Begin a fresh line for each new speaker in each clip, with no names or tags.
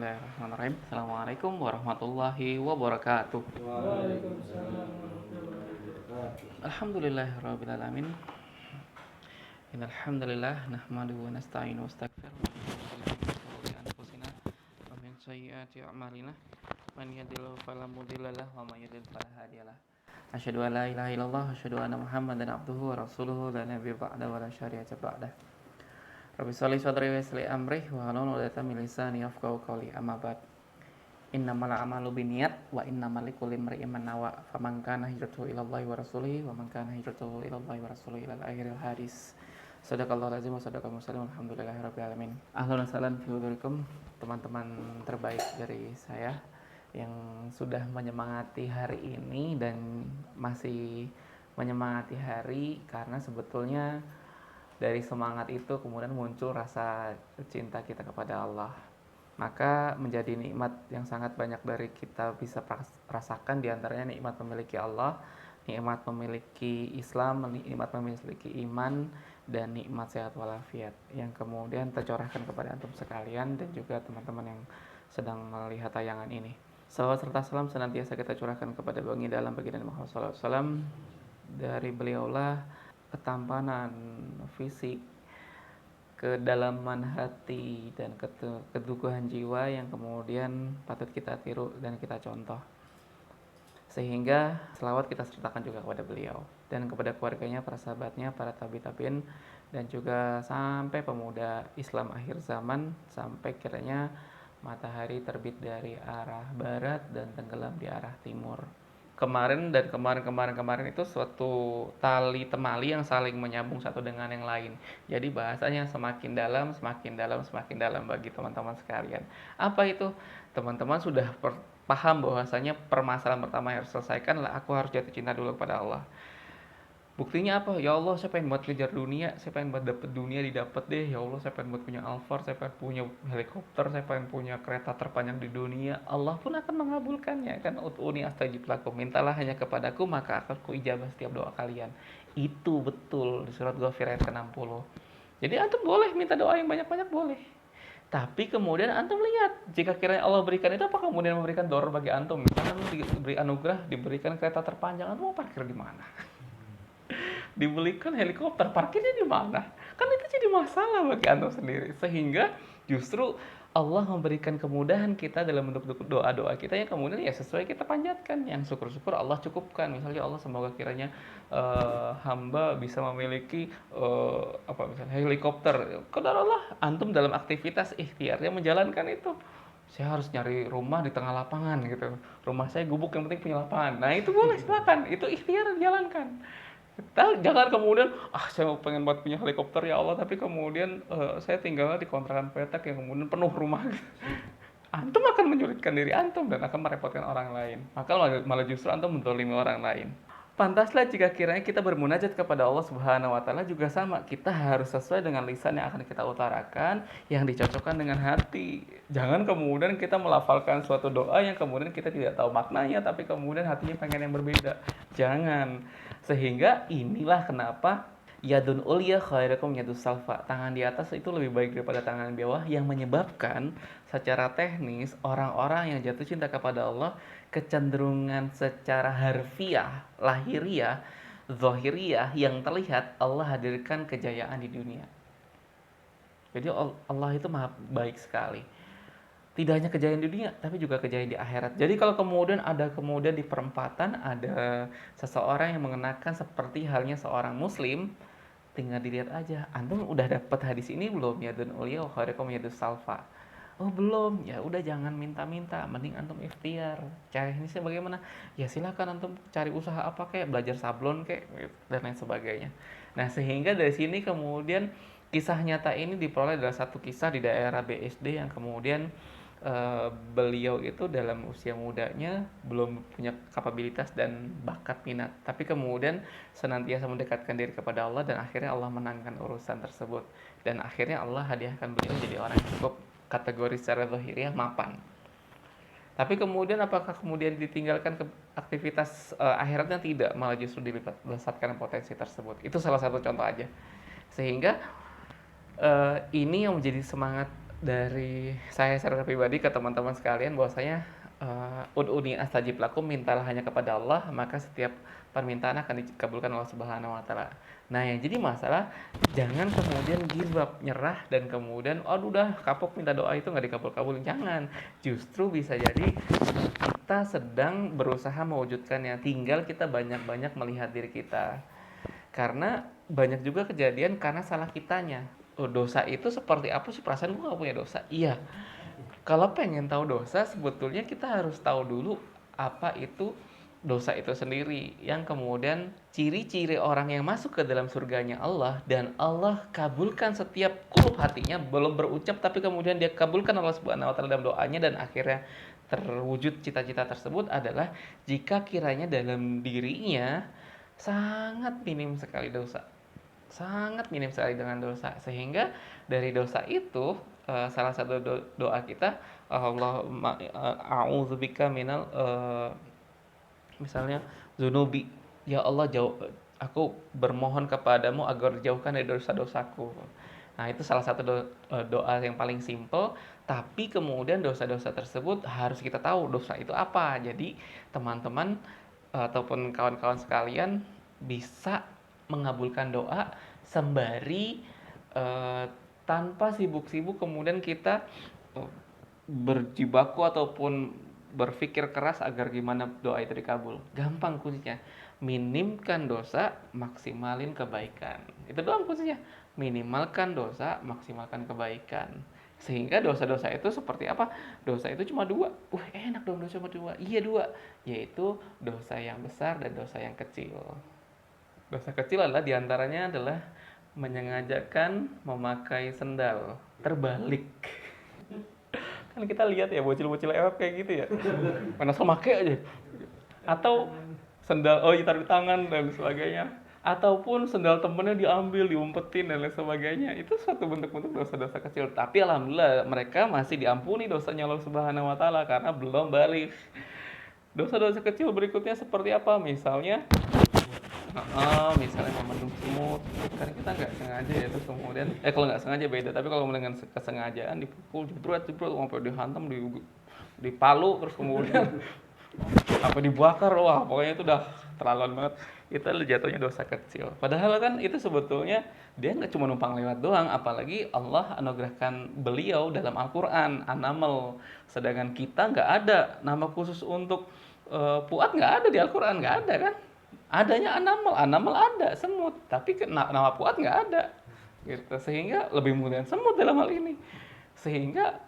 Bismillahirrahmanirrahim. Assalamualaikum warahmatullahi wabarakatuh.
Waalaikumsalam warahmatullahi wabarakatuh.
Alhamdulillahirabbil alamin. Innal hamdalillah nahmaduhu wa nasta'inu wa nastaghfiruh wa na'udzu billahi min shururi anfusina wa min sayyiati a'malina. Man yahdihillahu fala mudilla lahu wa may yudlil fala hadiyalah. Asyhadu an la ilaha illallah wa asyhadu anna Muhammadan abduhu wa rasuluhu la nabiyya ba'da wa la syari'a ba'da. Rabbi sholli sadri wa yassir amri wa hlul 'uqdatam min lisani yafqahu qawli. Amma ba'd. Innamal a'malu binniyat wa innamal likulli imri'in ma nawa. Faman kana hijratuhu ila Allahi wa rasulihi wa man kana hijratuhu ila Allahi wa rasulihi ila akhiril hadis. Sadaqallahu lazim wa sadaqal muslim. Alhamdulillahirabbil alamin. Ahlan wa sahlan fi hudurikum, teman-teman terbaik dari saya yang sudah menyemangati hari ini dan masih menyemangati hari, karena sebetulnya dari semangat itu kemudian muncul rasa cinta kita kepada Allah. Maka menjadi nikmat yang sangat banyak dari kita bisa rasakan, diantaranya nikmat memiliki Allah, nikmat memiliki Islam, nikmat memiliki iman, dan nikmat sehat walafiat yang kemudian tercurahkan kepada antum sekalian dan juga teman-teman yang sedang melihat tayangan ini. Salawat serta salam senantiasa kita curahkan kepada baginda dalam baginda Muhammad SAW. Dari beliaulah ketampanan fisik, kedalaman hati, dan keteguhan jiwa yang kemudian patut kita tiru dan kita contoh. Sehingga selawat kita sertakan juga kepada beliau dan kepada keluarganya, para sahabatnya, para tabi-tabiin, dan juga sampai pemuda Islam akhir zaman, sampai kiranya matahari terbit dari arah barat dan tenggelam di arah timur. Kemarin itu suatu tali temali yang saling menyambung satu dengan yang lain. Jadi bahasanya semakin dalam bagi teman-teman sekalian. Apa itu? Teman-teman sudah paham bahwasanya permasalahan pertama yang harus selesaikan adalah aku harus jatuh cinta dulu kepada Allah. Buktinya apa? Ya Allah, saya pengen buat kejar dunia, saya pengen buat dapet dunia, didapat deh. Ya Allah, saya pengen buat punya Alphard, saya pengen punya helikopter, saya pengen punya kereta terpanjang di dunia. Allah pun akan mengabulkannya, kan? Ud'uni astajib lakum, mintalah hanya kepadaku maka akan kuijabah setiap doa kalian. Itu betul di surat Ghafir ayat ke-60. Jadi antum boleh minta doa yang banyak-banyak, boleh. Tapi kemudian antum lihat, jika kiranya Allah berikan itu, apa kemudian memberikan door bagi antum? Misalnya diberi anugerah, diberikan kereta terpanjang, antum mau parkir di mana? Dibelikan helikopter, parkirnya di mana? Kan itu jadi masalah bagi antum sendiri. Sehingga justru Allah memberikan kemudahan kita dalam bentuk doa-doa kita yang kemudian ya sesuai kita panjatkan. Yang syukur-syukur Allah cukupkan. Misalnya Allah semoga kiranya hamba bisa memiliki misalnya helikopter. Qadar Allah, antum dalam aktivitas ikhtiarnya menjalankan itu. Saya harus nyari rumah di tengah lapangan gitu. Rumah saya gubuk, yang penting punya lapangan. Nah itu boleh, silakan. Itu ikhtiar dijalankan. Jangan kemudian saya pengen buat punya helikopter ya Allah, tapi kemudian saya tinggalnya di kontrakan petak yang kemudian penuh rumah. Antum akan menyulitkan diri antum dan akan merepotkan orang lain. Maka malah justru antum menzalimi orang lain. Pantaslah jika kiranya kita bermunajat kepada Allah Subhanahu wa taala juga sama. Kita harus sesuai dengan lisan yang akan kita utarakan, yang dicocokkan dengan hati. Jangan kemudian kita melafalkan suatu doa yang kemudian kita tidak tahu maknanya, tapi kemudian hatinya pengen yang berbeda. Jangan. Sehingga inilah kenapa yadun ulya khairakum yadus salfa. Tangan di atas itu lebih baik daripada tangan di bawah, yang menyebabkan secara teknis orang-orang yang jatuh cinta kepada Allah kecenderungan secara harfiah, lahiriah, zahiriah yang terlihat Allah hadirkan kejayaan di dunia. Jadi Allah itu maha baik sekali. Tidak hanya kejayaan di dunia, tapi juga kejayaan di akhirat. Jadi kalau kemudian di perempatan ada seseorang yang mengenakan seperti halnya seorang muslim, tinggal dilihat aja, antum udah dapat hadis ini belum? Yadun ulya wa khairikum yadus salfa. Oh belum, ya udah jangan minta-minta, mending antum ikhtiar. Cari ini sih bagaimana? Ya silakan antum cari usaha apa kayak belajar sablon kayak dan lain sebagainya. Nah sehingga dari sini kemudian kisah nyata ini diperoleh adalah satu kisah di daerah BSD yang kemudian beliau itu dalam usia mudanya belum punya kapabilitas dan bakat minat, tapi kemudian senantiasa mendekatkan diri kepada Allah dan akhirnya Allah menangkan urusan tersebut dan akhirnya Allah hadiahkan beliau jadi orang yang cukup kategori secara zahiriah mapan. Tapi kemudian apakah kemudian ditinggalkan ke aktivitas akhiratnya? Tidak, malah justru dilesatkan potensi tersebut. Itu salah satu contoh aja. Sehingga ini yang menjadi semangat dari saya secara pribadi ke teman-teman sekalian bahwasanya ud'uni astajib lakum, mintalah hanya kepada Allah maka setiap permintaan akan dikabulkan Allah Subhanahu wa taala. Nah, yang jadi masalah jangan kemudian give up, nyerah dan kemudian aduh udah kapok minta doa itu nggak dikabul-kabulin. Jangan. Justru bisa jadi kita sedang berusaha mewujudkannya. Tinggal kita banyak-banyak melihat diri kita. Karena banyak juga kejadian karena salah kitanya. Oh, dosa itu seperti apa sih? Perasaan gue gak punya dosa. Iya. Kalau pengen tahu dosa, sebetulnya kita harus tahu dulu apa itu dosa itu sendiri. Yang kemudian ciri-ciri orang yang masuk ke dalam surganya Allah dan Allah kabulkan setiap kulub hatinya, belum berucap tapi kemudian dia kabulkan Allah Subhanahu wa taala dalam doanya dan akhirnya terwujud cita-cita tersebut adalah jika kiranya dalam dirinya sangat minim sekali dosa, sangat minim sekali dengan dosa, sehingga dari dosa itu salah satu doa kita Allahumma a'udzubika minal misalnya zunubi, ya Allah jauh, aku bermohon kepadamu agar jauhkan dari dosa-dosaku. Nah, itu salah satu doa yang paling simple, tapi kemudian dosa-dosa tersebut harus kita tahu dosa itu apa. Jadi teman-teman ataupun kawan-kawan sekalian bisa mengabulkan doa sembari eh, tanpa sibuk-sibuk kemudian kita eh, berjibaku ataupun berpikir keras agar gimana doa itu dikabul. Gampang kuncinya. Minimkan dosa, maksimalin kebaikan. Itu doang kuncinya. Minimalkan dosa, maksimalkan kebaikan. Sehingga dosa-dosa itu seperti apa? Dosa itu cuma dua. Enak dong dosa cuma dua. Iya dua. Yaitu dosa yang besar dan dosa yang kecil. Dosa kecil adalah diantaranya adalah menyengajakan memakai sendal terbalik. Kan kita lihat ya bocil-bocil ewek kayak gitu ya. Mana asal make aja. Atau sendal taruh di tangan dan sebagainya. Ataupun sendal temennya diambil, diumpetin dan lain sebagainya. Itu suatu bentuk-bentuk dosa-dosa kecil. Tapi alhamdulillah mereka masih diampuni dosanya Allah Subhanahu wa taala karena belum balik. Dosa-dosa kecil berikutnya seperti apa? Misalnya memendung semut, karena kita nggak sengaja ya, terus kemudian kalau nggak sengaja beda, tapi kalau dengan kesengajaan dipukul jebret sampai dihantam, dipalu, terus kemudian apa dibakar, wah pokoknya itu udah terlaluan banget. Itu jatuhnya dosa kecil, padahal kan itu sebetulnya dia nggak cuma numpang lewat doang, apalagi Allah anugerahkan beliau dalam Al-Quran An-Naml, sedangkan kita nggak ada nama khusus untuk Fuad, nggak ada di Al-Quran, nggak ada kan. Adanya An-Naml ada semut, tapi nama Fuad nggak ada gitu, sehingga lebih mudah semut dalam hal ini. Sehingga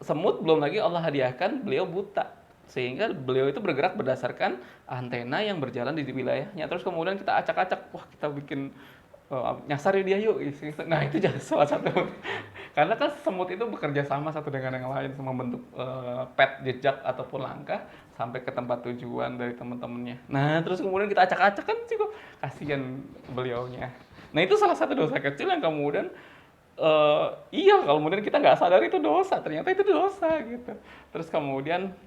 semut belum lagi Allah hadiahkan beliau buta, sehingga beliau itu bergerak berdasarkan antena yang berjalan di wilayahnya. Terus kemudian kita acak-acak, wah kita bikin nyasar dia yuk. Nah itu jadi salah satu. Karena kan semut itu bekerja sama satu dengan yang lain, sama bentuk pet jejak ataupun langkah sampai ke tempat tujuan dari teman-temannya. Nah terus kemudian kita acak-acak kan sih kok kasihan beliaunya. Nah itu salah satu dosa kecil yang kemudian iya kalau kemudian kita nggak sadar itu dosa, ternyata itu dosa gitu. Terus kemudian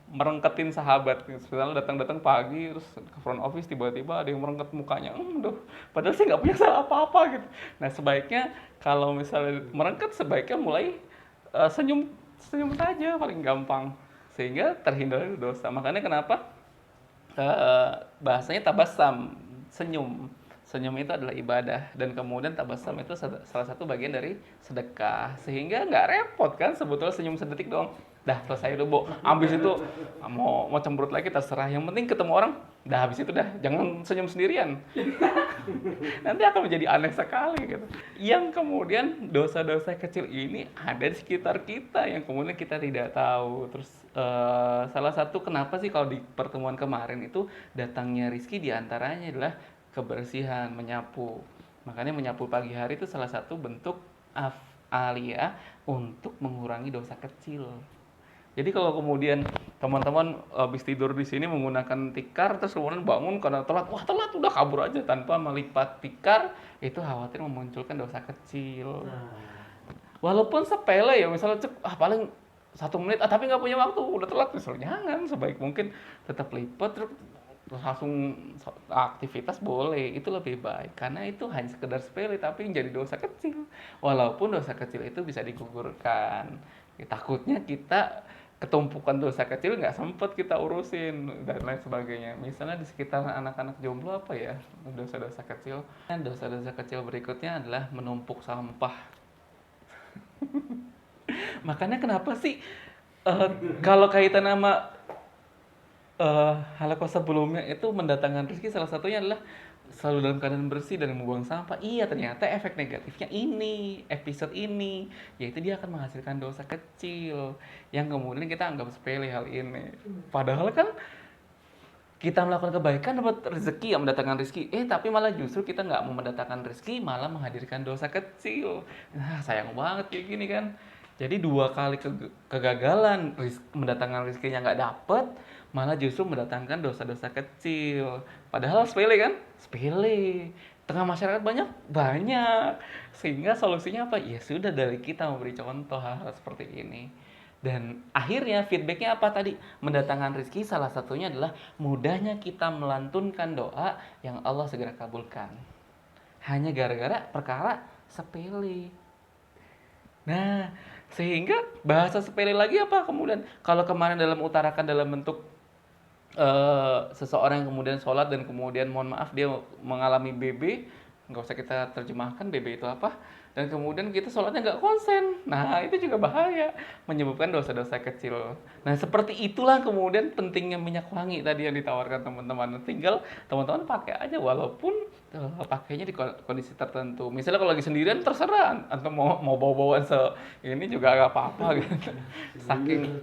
merengketin sahabat, misalnya datang-datang pagi terus ke front office tiba-tiba ada yang merengket mukanya, padahal saya nggak punya salah apa-apa gitu. Nah sebaiknya kalau misalnya merengket sebaiknya mulai senyum saja paling gampang, sehingga terhindar dari dosa. Makanya kenapa bahasanya tabassam, senyum itu adalah ibadah, dan kemudian tabassum itu salah satu bagian dari sedekah, sehingga nggak repot kan sebetulnya senyum sedetik doang, dah selesai udah Bo. Abis itu mau cemberut lagi terserah, yang penting ketemu orang, dah habis itu dah jangan senyum sendirian. Nanti akan menjadi aneh sekali gitu. Yang kemudian dosa-dosa kecil ini ada di sekitar kita yang kemudian kita tidak tahu. Terus salah satu kenapa sih kalau di pertemuan kemarin itu datangnya Rizky diantaranya adalah kebersihan, menyapu. Makanya menyapu pagi hari itu salah satu bentuk aliyah untuk mengurangi dosa kecil. Jadi kalau kemudian teman-teman habis tidur di sini menggunakan tikar, terus kemudian bangun karena telat, wah telat udah kabur aja tanpa melipat tikar, itu khawatir memunculkan dosa kecil. Walaupun sepele ya, misalnya paling 1 menit, tapi nggak punya waktu, udah telat, misalnya jangan, sebaik mungkin tetap lipat, terus terus langsung aktivitas boleh, itu lebih baik karena itu hanya sekedar sepele tapi menjadi dosa kecil. Walaupun dosa kecil itu bisa digugurkan. Ya, takutnya kita ketumpukan dosa kecil nggak sempet kita urusin dan lain sebagainya. Misalnya di sekitar anak-anak jomblo apa ya dosa-dosa kecil. Dosa-dosa kecil berikutnya adalah menumpuk sampah. Makanya kenapa sih eh, kalau kaitan sama hal sebelumnya itu mendatangkan rezeki salah satunya adalah selalu dalam keadaan bersih dan membuang sampah. Iya, ternyata efek negatifnya ini, episode ini, yaitu dia akan menghasilkan dosa kecil yang kemudian kita anggap sepele hal ini. Padahal kan kita melakukan kebaikan dapat rezeki yang mendatangkan rezeki, tapi malah justru kita nggak mau mendatangkan rezeki, malah menghadirkan dosa kecil. Nah, sayang banget kayak gini kan. Jadi 2 kali kegagalan mendatangkan rezekinya nggak dapet, malah justru mendatangkan dosa-dosa kecil. Padahal sepele kan? Sepele. Tengah masyarakat banyak, sehingga solusinya apa? Ya sudah, dari kita memberi contoh hal-hal seperti ini. Dan akhirnya feedbacknya apa tadi? Mendatangkan rezeki salah satunya adalah mudahnya kita melantunkan doa yang Allah segera kabulkan. Hanya gara-gara perkara sepele. Nah, sehingga bahasa sepele lagi apa kemudian? Kalau kemarin dalam utarakan dalam bentuk seseorang yang kemudian sholat dan kemudian mohon maaf dia mengalami BB, nggak usah kita terjemahkan BB itu apa, dan kemudian kita sholatnya nggak konsen. Nah, itu juga bahaya, menyebabkan dosa-dosa kecil. Nah, seperti itulah kemudian pentingnya minyak wangi tadi yang ditawarkan teman-teman. Tinggal teman-teman pakai aja, walaupun pakainya di kondisi tertentu. Misalnya kalau lagi sendirian terserah, atau mau bawa-bawaan ini juga nggak apa-apa gitu. Saking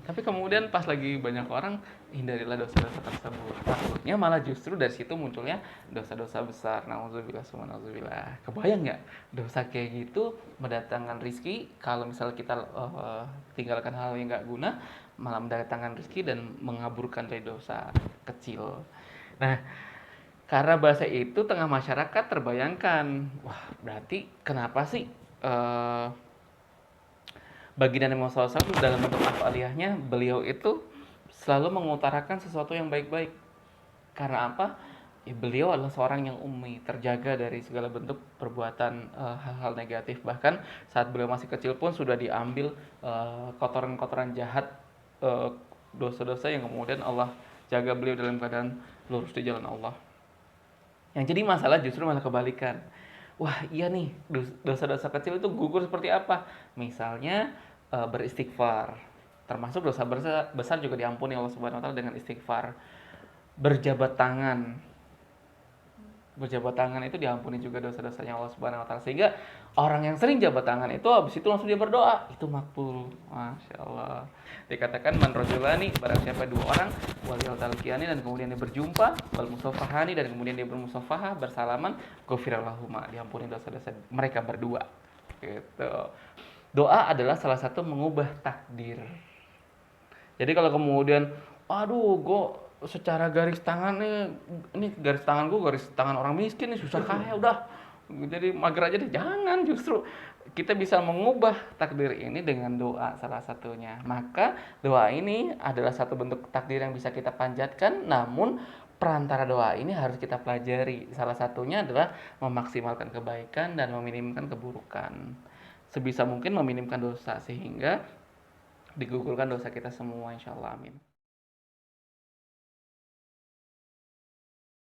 tapi kemudian pas lagi banyak orang, hindarilah dosa-dosa tersebut. Takutnya malah justru dari situ munculnya dosa-dosa besar. Nauzubillah, summa nauzubillah. Kebayang nggak dosa kayak gitu mendatangkan rizki? Kalau misalnya kita tinggalkan hal yang nggak guna, malah mendatangkan rizki dan mengaburkan dari dosa kecil. Nah, karena bahasa itu tengah masyarakat terbayangkan, wah berarti kenapa sih baginda Nabi Muhammad SAW dalam bentuk afaliyahnya beliau itu selalu mengutarakan sesuatu yang baik-baik. Karena apa? Ya, beliau adalah seorang yang ummi, terjaga dari segala bentuk perbuatan hal-hal negatif. Bahkan saat beliau masih kecil pun sudah diambil kotoran-kotoran jahat, eh, dosa-dosa yang kemudian Allah jaga beliau dalam keadaan lurus di jalan Allah. Yang jadi masalah justru malah kebalikan. Wah iya nih, dosa-dosa kecil itu gugur seperti apa? Misalnya beristighfar. Termasuk dosa besar juga diampuni Allah Subhanahu wa taala dengan istighfar. Berjabat tangan. Berjabat tangan itu diampuni juga dosa-dosanya Allah Subhanahu wa taala. Sehingga orang yang sering jabat tangan itu habis itu langsung dia berdoa, itu makbul. Masya Allah. Dikatakan man rajulani, barang siapa 2 orang waliyal talqiyani, dan kemudian dia berjumpa, wal musafahani, dan kemudian dia bermusafahah, bersalaman, ghufira lahuma, diampuni dosa-dosa mereka berdua. Gitu. Doa adalah salah satu mengubah takdir. Jadi kalau kemudian, aduh, gue secara garis tangan nih, ini garis tangan gue garis tangan orang miskin nih, susah kaya, udah jadi mager aja deh. Jangan, justru kita bisa mengubah takdir ini dengan doa salah satunya. Maka doa ini adalah satu bentuk takdir yang bisa kita panjatkan, namun perantara doa ini harus kita pelajari. Salah satunya adalah memaksimalkan kebaikan dan meminimkan keburukan. Sebisa mungkin meminimkan dosa sehingga digugurkan dosa kita semua, insya Allah, amin.